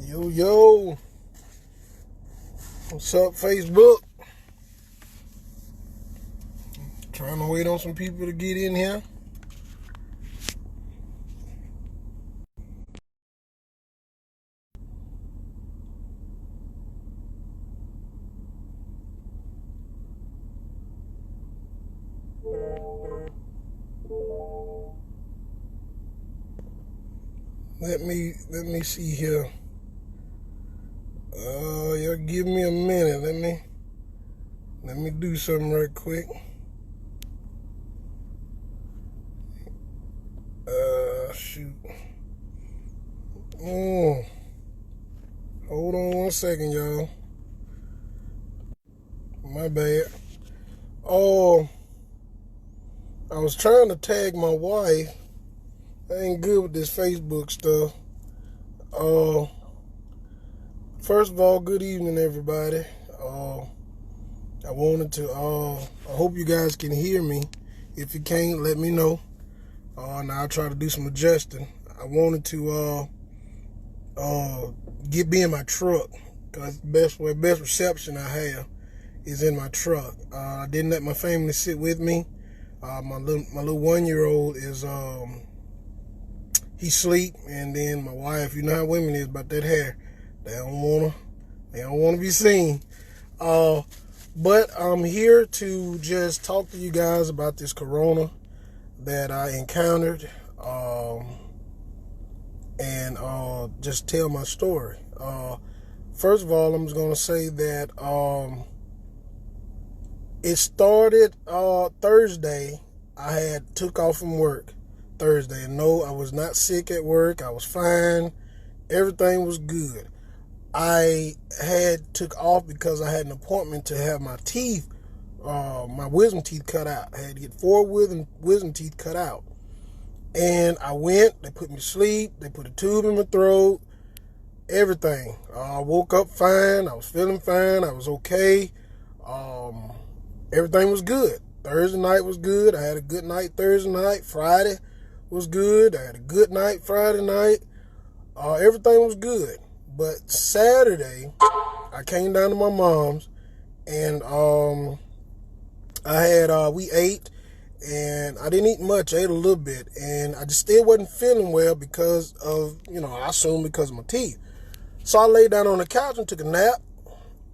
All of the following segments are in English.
Yo, yo. What's up, Facebook? Trying to wait on some people to get in here. Let me see here. Y'all give me a minute. Let me do something right quick. Shoot. Hold on 1 second, y'all. My bad. I was trying to tag my wife. I ain't good with this Facebook stuff. First of all, good evening, everybody. I wanted to, I hope you guys can hear me. If you can't, let me know. Now I'll try to do some adjusting. I wanted to be in my truck, because the best reception I have is in my truck. I didn't let my family sit with me. My little 1-year-old is he sleep, and then my wife, you know how women is about that hair. They don't wanna be seen. But I'm here to just talk to you guys about this corona that I encountered, and just tell my story. First of all, I'm just gonna say that it started Thursday. I took off from work Thursday, and no, I was not sick at work. I was fine. Everything was good. I took off because I had an appointment to have my teeth, my wisdom teeth cut out. I had to get 4 wisdom teeth cut out. And I went, they put me to sleep, they put a tube in my throat, everything. I woke up fine, I was feeling fine, I was okay. Everything was good. Thursday night was good. I had a good night Thursday night. Friday was good. I had a good night Friday night. Everything was good. But Saturday, I came down to my mom's, and we ate, and I didn't eat much. I ate a little bit, and I just still wasn't feeling well because of, I assume because of my teeth. So I laid down on the couch and took a nap,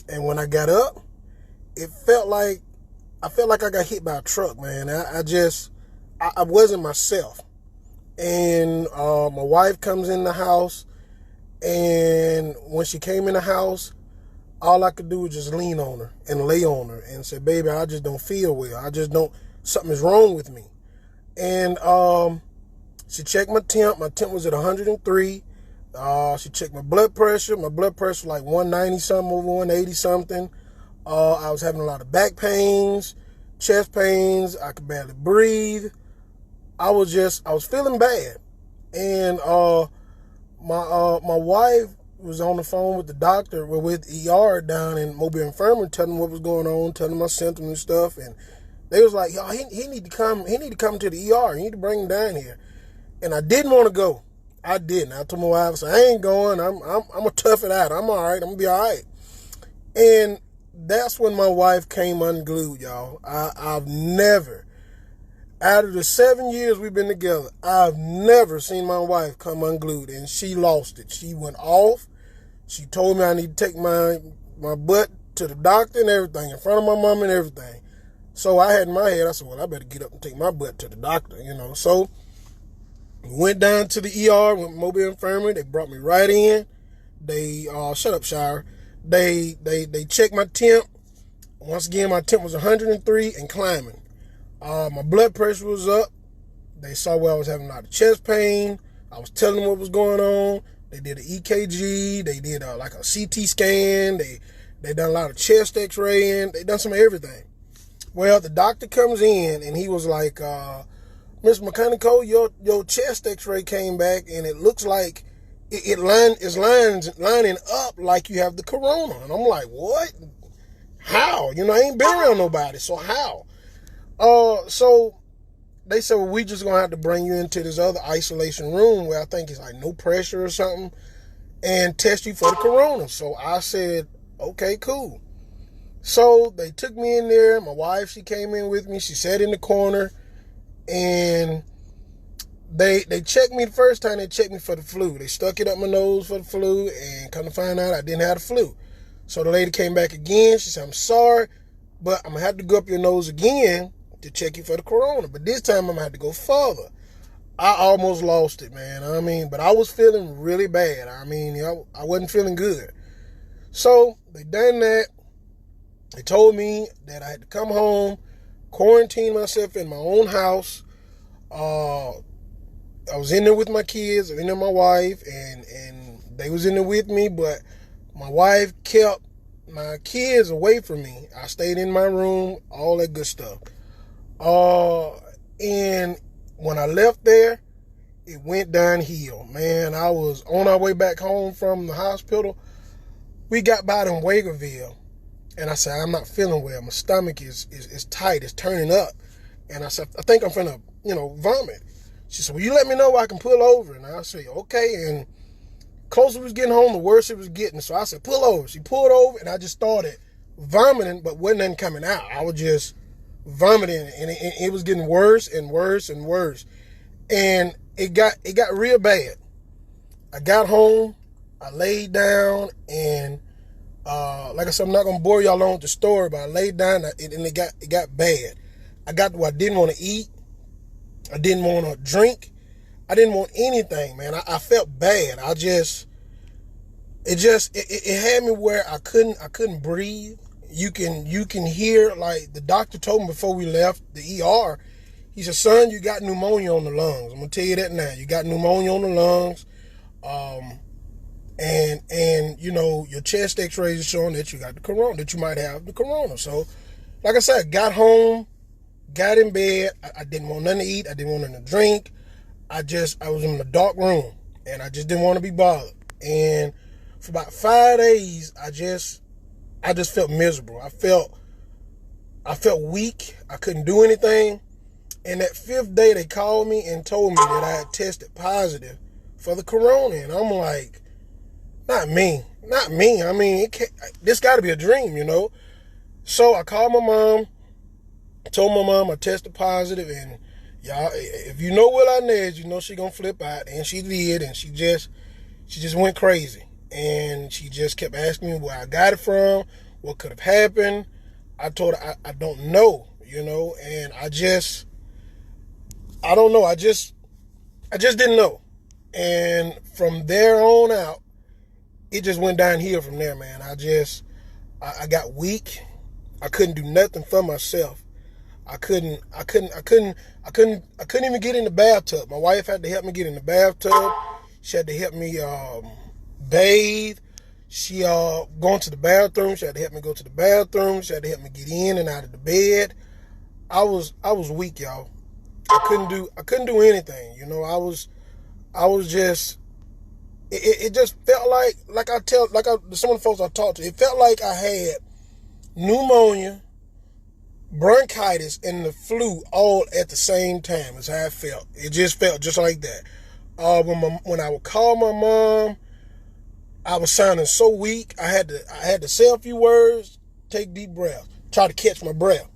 and when I got up, I felt like I got hit by a truck, man. I wasn't myself. And my wife comes in the house, and when she came in the house, all I could do was just lean on her and lay on her and say, baby, I just don't feel well. Something is wrong with me. And she checked my temp. My temp was at 103. She checked my blood pressure. My blood pressure was like 190 something over 180 something. I was having a lot of back pains, chest pains. I could barely breathe. I was feeling bad. And my wife was on the phone with the doctor, with ER down in Mobile Infirmary, telling them what was going on, telling them my symptoms and stuff. And they was like, yo, he need to come to the ER. You need to bring him down here. And I didn't want to go. I didn't. I told my wife, I said, I ain't going. I'm gonna tough it out. I'm all right. I'm gonna be all right. And that's when my wife came unglued, y'all. I've never, out of the 7 years we've been together, I've never seen my wife come unglued, and she lost it. She went off. She told me I need to take my butt to the doctor and everything, in front of my mom and everything. So I had in my head, I said, well, I better get up and take my butt to the doctor, So we went down to the ER, went to Mobile Infirmary. They brought me right in. They, shut up, Shire. They checked my temp. Once again, my temp was 103 and climbing. My blood pressure was up. They saw where I was having a lot of chest pain. I was telling them what was going on. They did an EKG. They did like a CT scan. They done a lot of chest x-raying. They done some of everything. Well, the doctor comes in, and he was like, Miss Mechanico, your chest x-ray came back, and it looks like it's lining up like you have the corona. And I'm like, what? How? I ain't been around nobody, so how? So they said, well, we just gonna have to bring you into this other isolation room where I think it's like no pressure or something. and test you for the corona. So I said, okay, cool. So they took me in there. My wife, she came in with me. She sat in the corner, and they checked me the first time. They checked me for the flu. They stuck it up my nose for the flu, and come to find out I didn't have the flu. So the lady came back again. She said, I'm sorry, but I'm going to have to go up your nose again to check you for the corona. But this time I'm going to have to go further. I almost lost it, man. I mean, but I was feeling really bad. I mean, I wasn't feeling good. So they done that. They told me that I had to come home, quarantine myself in my own house. I was in there with my kids, I was in there with my wife, and they was in there with me, but my wife kept my kids away from me. I stayed in my room, all that good stuff. And when I left there, it went downhill. Man, I was on our way back home from the hospital. We got by in Wagerville, and I said, I'm not feeling well. My stomach is tight. It's turning up. And I said, I think I'm finna, vomit. She said, well, you let me know I can pull over. And I said, okay. And closer it was getting home, the worse it was getting. So I said, pull over. She pulled over, and I just started vomiting, but wasn't nothing coming out. I was just vomiting, and it was getting worse and worse and worse. And it got real bad. I got home, I laid down, and like I said, I'm not gonna bore y'all on with the story, but I laid down, and it got bad. I got where I didn't want to eat, I didn't want to drink, I didn't want anything, man. I felt bad. It had me where I couldn't breathe. You can hear, like the doctor told me before we left the ER. He said, son, you got pneumonia on the lungs. I'm going to tell you that now. You got pneumonia on the lungs. And your chest x-rays are showing that you got the corona, that you might have the corona. So, like I said, got home, got in bed. I didn't want nothing to eat. I didn't want nothing to drink. I was in a dark room, and I just didn't want to be bothered. And for about 5 days, I just felt miserable. I felt weak. I couldn't do anything. And that 5th day, they called me and told me that I had tested positive for the corona. And I'm like, not me. I mean, this got to be a dream, So I called my mom, told my mom I tested positive, and y'all, if you know Will Inez, she gonna flip out, and she did, and she just went crazy. And she just kept asking me where I got it from, what could have happened. I told her I don't know, and I don't know. I just didn't know. And from there on out, it just went downhill from there, man. I got weak. I couldn't do nothing for myself. I couldn't even get in the bathtub. My wife had to help me get in the bathtub. She had to help me bathe. She going to the bathroom. She had to help me go to the bathroom. She had to help me get in and out of the bed. I was weak, y'all. I couldn't do anything. I was just, it just felt like some of the folks I talked to, it felt like I had pneumonia, bronchitis, and the flu all at the same time. Is how it felt. It just felt just like that. When I would call my mom, I was sounding so weak. I had to say a few words, take deep breaths, try to catch my breath,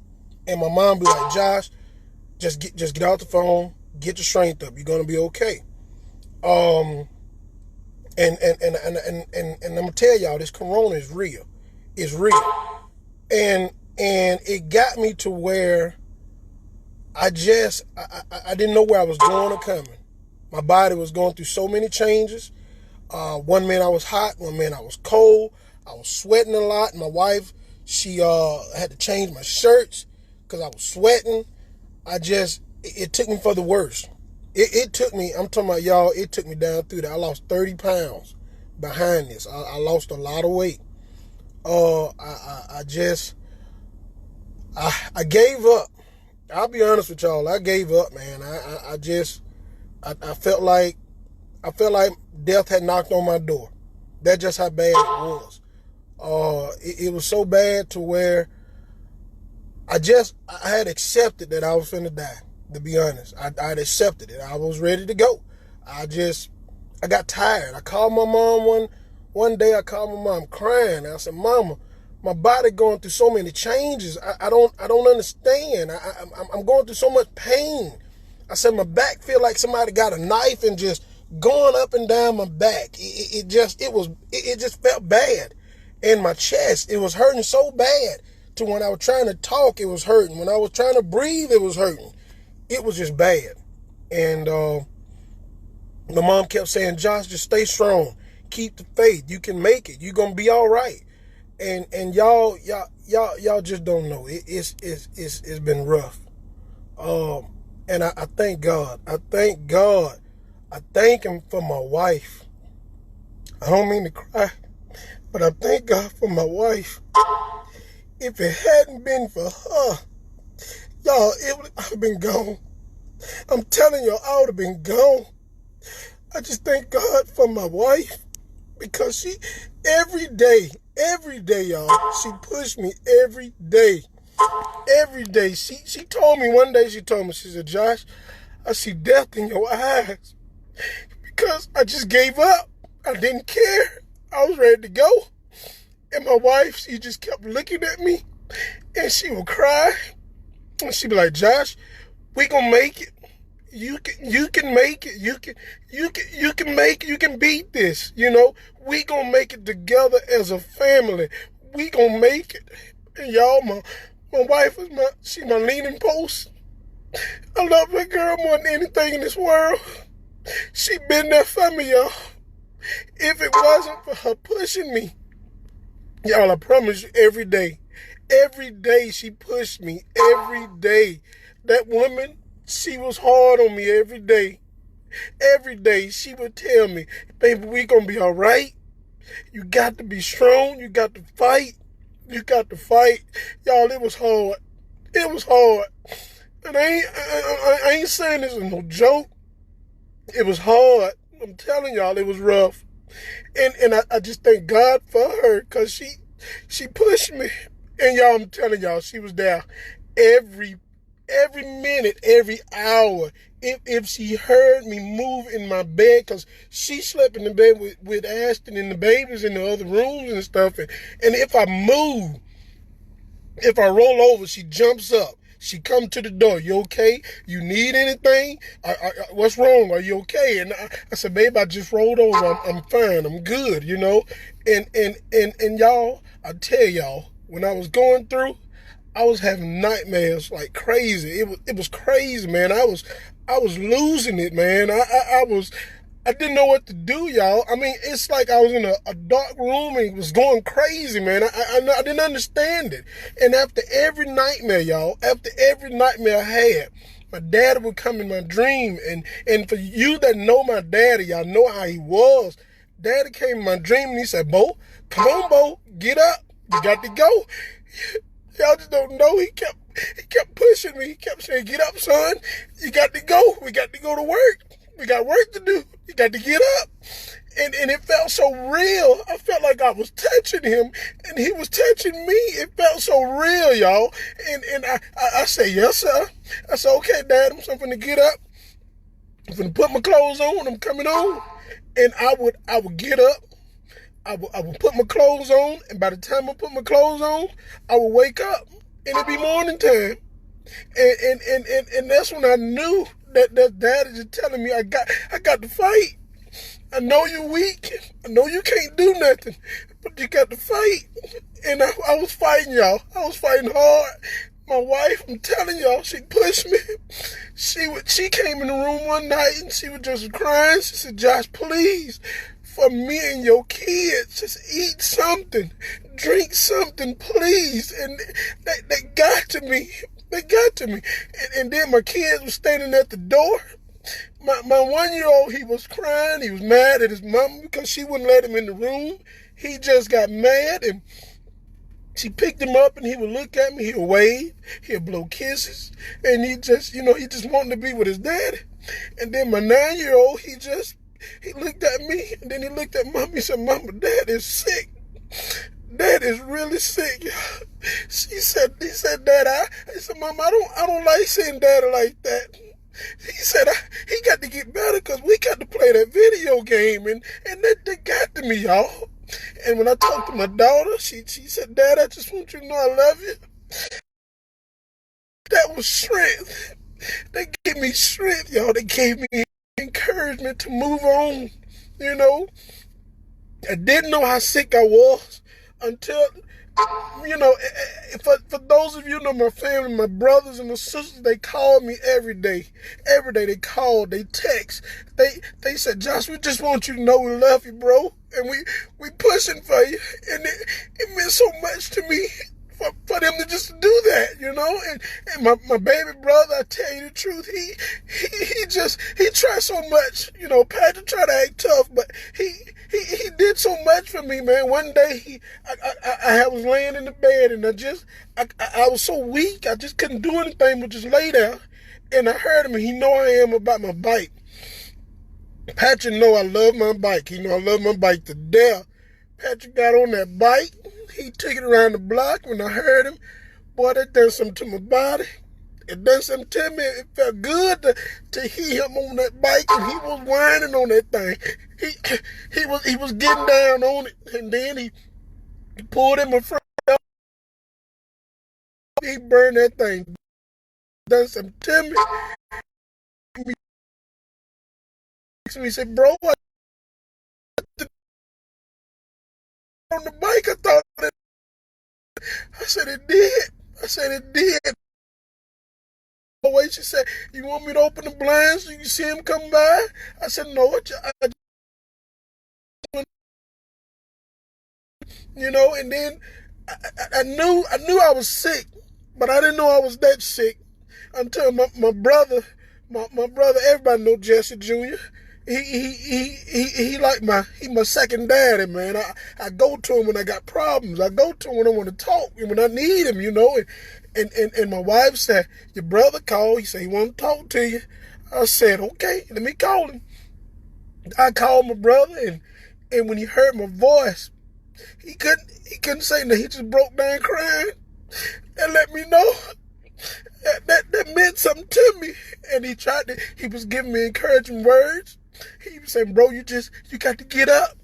and my mom be like, Josh, just get out the phone, get your strength up. You're gonna be okay. And I'm gonna tell y'all, this corona is real. It's real. And it got me to where I didn't know where I was going or coming. My body was going through so many changes. One minute I was hot, one minute I was cold. I was sweating a lot. My wife, she had to change my shirts because I was sweating. It took me for the worst. It took me, I'm talking about y'all, it took me down through that. I lost 30 pounds behind this. I lost a lot of weight. I gave up. I'll be honest with y'all. I gave up, man. I felt like death had knocked on my door. That's just how bad it was. It was so bad to where I had accepted that I was finna die. To be honest, I had accepted it. I was ready to go. I I got tired. I called my mom one day. I called my mom crying. I said, "Mama, my body going through so many changes. I don't understand. I'm going through so much pain." I said, "My back feel like somebody got a knife and just going up and down my back. It just felt bad in my chest. It was hurting so bad to when I was trying to talk, it was hurting. When I was trying to breathe, it was hurting. It was just bad." And my mom kept saying, "Josh, just stay strong. Keep the faith. You can make it. You're gonna be all right." And y'all just don't know. It's been rough. And I thank God. I thank God. I thank Him for my wife. I don't mean to cry, but I thank God for my wife. If it hadn't been for her, y'all, it would have been gone. I'm telling y'all, I would have been gone. I just thank God for my wife because she, every day, y'all, she pushed me every day. Every day. She told me one day, she said, "Josh, I see death in your eyes." Because I just gave up. I didn't care. I was ready to go. And my wife, she just kept looking at me and she would cry. And she'd be like, "Josh, we gonna make it. You can make it. You can make it. You can beat this. You know, we gonna make it together as a family. We gonna make it." And y'all, my wife is my leaning post. I love that girl more than anything in this world. She been there for me, y'all. If it wasn't for her pushing me, y'all, I promise you, every day she pushed me. Every day. That woman, she was hard on me every day. Every day she would tell me, "Baby, we gonna be all right. You got to be strong. You got to fight. You got to fight." Y'all, it was hard. It was hard. And I ain't saying this is no joke. It was hard. I'm telling y'all, it was rough. And I just thank God for her because she pushed me. And y'all, I'm telling y'all, she was there every minute, every hour. If she heard me move in my bed, because she slept in the bed with Ashton and the babies in the other rooms and stuff. And if I move, if I roll over, she jumps up. She come to the door. "You okay? You need anything? What's wrong? Are you okay?" And I said, "Babe, I just rolled over. I'm fine. I'm good, you know." And y'all, I tell y'all, when I was going through, I was having nightmares like crazy. It was crazy, man. I was losing it, man. I didn't know what to do, y'all. I mean, it's like I was in a dark room and it was going crazy, man. I didn't understand it. And after every nightmare, y'all, I had, my daddy would come in my dream. And for you that know my daddy, y'all know how he was. Daddy came in my dream and he said, "Bo, come on, Bo, get up. You got to go." Y'all just don't know. He kept pushing me. He kept saying, "Get up, son. You got to go. We got to go to work. We got work to do. You got to get up." And it felt so real. I felt like I was touching him and he was touching me. It felt so real, y'all. And I said, "Yes, sir." I said, "Okay, Dad, I'm going to get up. I'm going to put my clothes on. I'm coming on." And I would get up. I would put my clothes on. And by the time I put my clothes on, I would wake up and it'd be morning time. And that's when I knew that Dad is just telling me I got to fight. I know you're weak. I know you can't do nothing, but you got to fight. And I was fighting, y'all. I was fighting hard. My wife, I'm telling y'all, she pushed me. She came in the room one night and she was just crying. She said, "Josh, please, for me and your kids, just eat something, drink something, please." And they got to me. They got to me. And then my kids were standing at the door. My 1-year-old, he was crying. He was mad at his mom because she wouldn't let him in the room. He just got mad, and she picked him up, and he would look at me. He'll wave. He'll blow kisses. And he just wanted to be with his daddy. And then my 9-year-old, he looked at me, and then he looked at Mom. He said, "Mama, Dad is sick. Dad is really sick." He said, "Dad, I said, Mom, I don't like seeing Daddy like that." He said he got to get better because we got to play that video game, and that got to me, y'all. And when I talked to my daughter, she said, Dad, I just want you to know I love you. That was strength. They gave me strength, y'all. They gave me encouragement to move on, you know. I didn't know how sick I was until, you know, for those of you who know my family, my brothers and my sisters, they called me every day. Every day they called, they text. They said, Josh, we just want you to know we love you, bro. And we pushing for you. And it meant so much to me for them to just do that, you know. And my baby brother, I tell you the truth, he tried so much, you know. Patrick tried to act tough, but he did so much for me, man. One day I was laying in the bed and I was so weak, I just couldn't do anything but just lay there. And I heard him, and he know I am about my bike. Patrick know I love my bike. He know I love my bike to death. Patrick got on that bike. He took it around the block. When I heard him, boy, that done something to my body. It done something to me. It felt good to hear him on that bike, and he was whining on that thing. He was getting down on it, and then he pulled in my front. He burned that thing. Done something to me. He said, bro, what on the bike? I said it did. I said it did. Wait, she said, you want me to open the blinds so you can see him come by? I said, no, you know, and then I knew I was sick, but I didn't know I was that sick until my brother, everybody know Jesse Jr. He like my second daddy, man. I go to him when I got problems. I go to him when I want to talk and when I need him, you know. And my wife said, your brother called. He said he want to talk to you. I said, okay, let me call him. I called my brother, and when he heard my voice, he couldn't say nothing. He just broke down crying and let me know that meant something to me. And he was giving me encouraging words. He was saying, bro, you got to get up,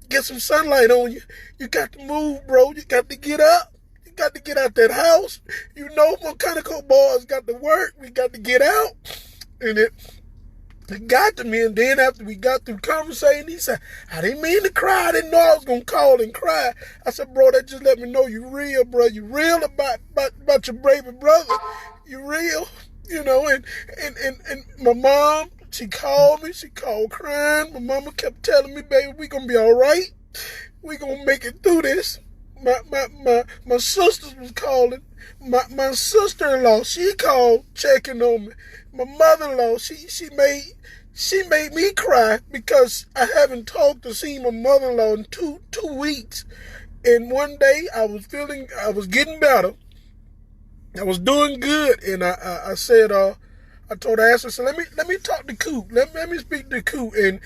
get some sunlight on you. You got to move, bro. You got to get up. You got to get out that house. You know, mechanical boys got to work. We got to get out. And it got to me, and then after we got through conversating, he said, I didn't mean to cry. I didn't know I was going to call and cry. I said, bro, that just let me know you real, bro. You real about your baby brother. You real, you know. And my mom, she called me. She called crying. My mama kept telling me, baby, we going to be all right. We going to make it through this. My sisters was calling. My sister-in-law, she called checking on me. My mother-in-law, she made me cry because I haven't talked to see my mother-in-law in two weeks. And one day I was getting better. I was doing good, and I said, I told Ashley, so let me talk to Coop. Let me speak to Coop. And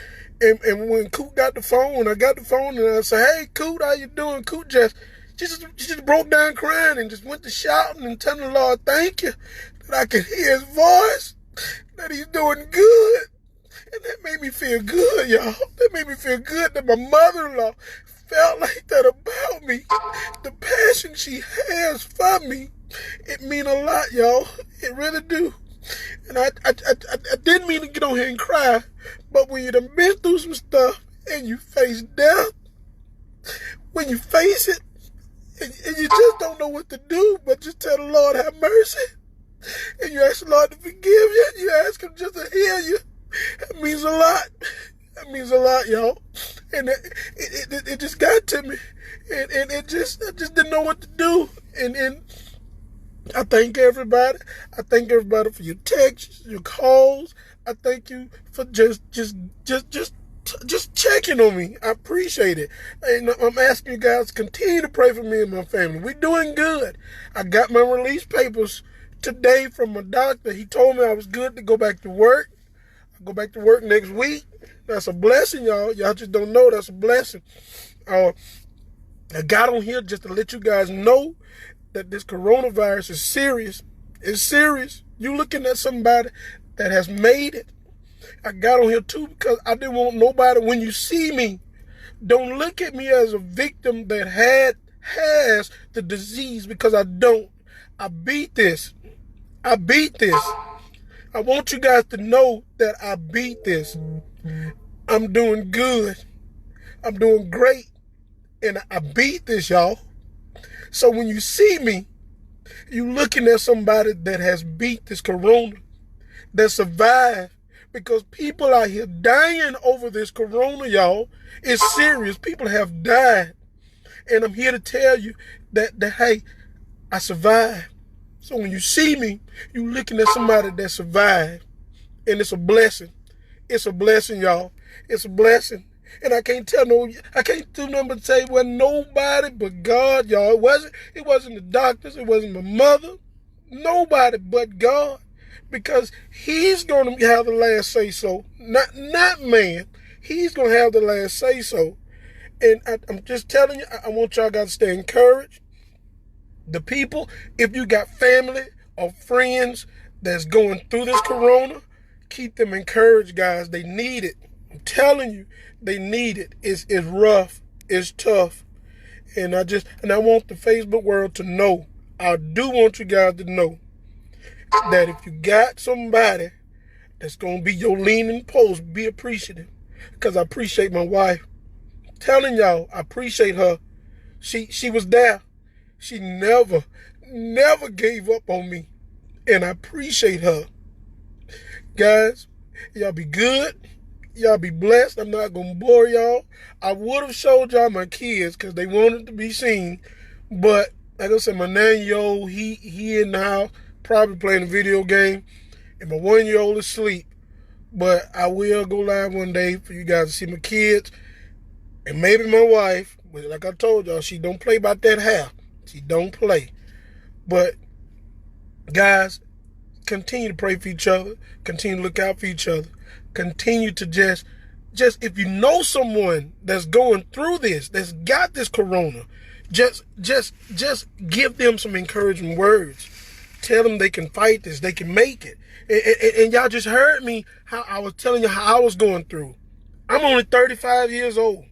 when Coop got the phone, I got the phone, and I said, hey, Coop, how you doing? Coop she just broke down crying and just went to shouting and telling the Lord, thank you, that I could hear his voice, that he's doing good. And that made me feel good, y'all. That made me feel good that my mother-in-law felt like that about me. The passion she has for me, it mean a lot, y'all. It really do. And I didn't mean to get on here and cry, but when you done been through some stuff and you face death, when you face it, and you just don't know what to do, but just tell the Lord have mercy, and you ask the Lord to forgive you, you ask him just to heal you, that means a lot. That means a lot, y'all. And it just got to me, and I just didn't know what to do, and I thank everybody. I thank everybody for your texts, your calls. I thank you for just checking on me. I appreciate it. And I'm asking you guys to continue to pray for me and my family. We're doing good. I got my release papers today from my doctor. He told me I was good to go back to work. I'll go back to work next week. That's a blessing, y'all. Y'all just don't know that's a blessing. I got on here just to let you guys know that this coronavirus is serious. It's serious. You looking at somebody that has made it. I got on here too because I didn't want nobody, when you see me, don't look at me as a victim that has the disease, because I don't. I beat this. I beat this. I want you guys to know that I beat this. I'm doing good. I'm doing great. And I beat this, y'all. So when you see me, you looking at somebody that has beat this corona, that survived. Because people out here dying over this corona, y'all. It's serious. People have died. And I'm here to tell you that hey, I survived. So when you see me, you looking at somebody that survived. And it's a blessing. It's a blessing, y'all. It's a blessing. And I can't do nothing but say, well, nobody but God, y'all. It wasn't the doctors. It wasn't my mother. Nobody but God. Because he's going to have the last say so. Not man. He's going to have the last say so. And I'm just telling you, I want y'all guys to stay encouraged. The people, if you got family or friends that's going through this corona, keep them encouraged, guys. They need it. I'm telling you, they need it. It's rough. It's tough. And I want the Facebook world to know. I do want you guys to know that if you got somebody that's going to be your leaning post, be appreciative. Because I appreciate my wife. I'm telling y'all, I appreciate her. She was there. She never gave up on me. And I appreciate her. Guys, y'all be good. Y'all be blessed. I'm not going to bore y'all. I would have showed y'all my kids because they wanted to be seen. But like I said, my 9-year-old, he in the house, probably playing a video game. And my 1-year-old is asleep. But I will go live one day for you guys to see my kids. And maybe my wife. But like I told y'all, she don't play about that hair. She don't play. But guys, continue to pray for each other. Continue to look out for each other. Continue to just if you know someone that's going through this, that's got this corona, just give them some encouraging words. Tell them they can fight this, they can make it. And y'all just heard me how I was telling you how I was going through. I'm only 35 years old.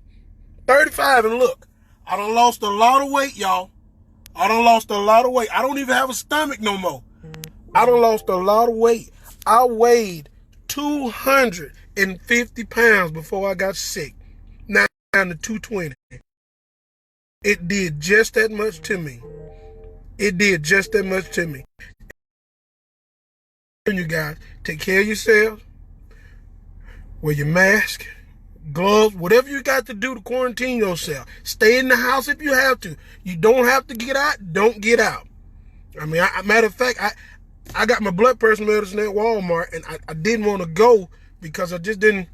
35, and look, I done lost a lot of weight, y'all. I done lost a lot of weight. I don't even have a stomach no more. I done lost a lot of weight. I weighed 250 pounds before I got sick. Now down to 220. It did just that much to me. It did just that much to me. You guys, take care of yourselves. Wear your mask, gloves, whatever you got to do to quarantine yourself. Stay in the house if you have to. You don't have to get out. Don't get out. I mean, matter of fact, I got my blood pressure medicine at Walmart, and I didn't want to go because I didn't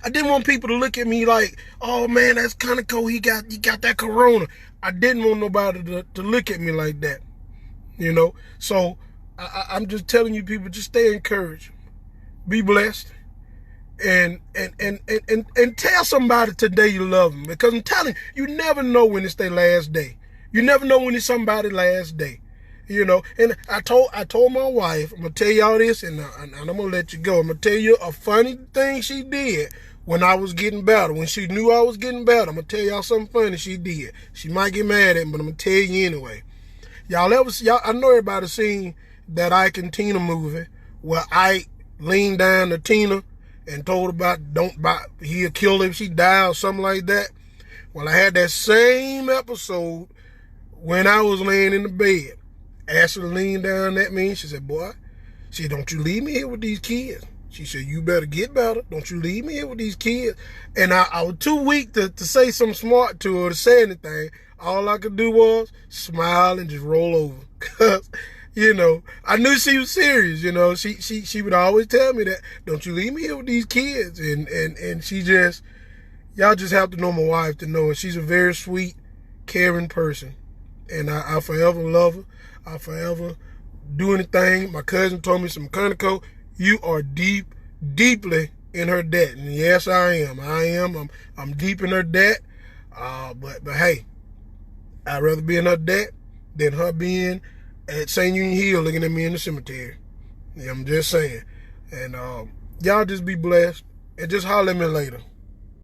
want people to look at me like, oh man, that's kind of cool. He got that corona. I didn't want nobody to look at me like that, you know. So I'm just telling you, people, just stay encouraged, be blessed, and tell somebody today you love them, because I'm telling you, you never know when it's their last day. You never know when it's somebody's last day. You know, and I told my wife, I'm gonna tell y'all this, and I'm gonna let you go. I'm gonna tell you a funny thing she did when I was getting better. When she knew I was getting better, I'm gonna tell y'all something funny she did. She might get mad at me, but I'm gonna tell you anyway. Y'all, I know everybody seen that Ike and Tina movie where Ike leaned down to Tina and told about he'll kill her if she died or something like that. Well, I had that same episode when I was laying in the bed. Asked her to lean down at me. She said, boy, she said, don't you leave me here with these kids. She said, you better get better. Don't you leave me here with these kids. And I was too weak to say something smart to her, to say anything. All I could do was smile and just roll over. Because, you know, I knew she was serious. You know, she would always tell me that, don't you leave me here with these kids. And she just, y'all just have to know my wife to know her. She's a very sweet, caring person. And I forever love her. I forever do anything. My cousin told me some Conoco, you are deeply in her debt. And yes, I am. I'm deep in her debt. But hey, I'd rather be in her debt than her being at St. Union Hill looking at me in the cemetery. Yeah, I'm just saying. And y'all just be blessed. And just holler at me later.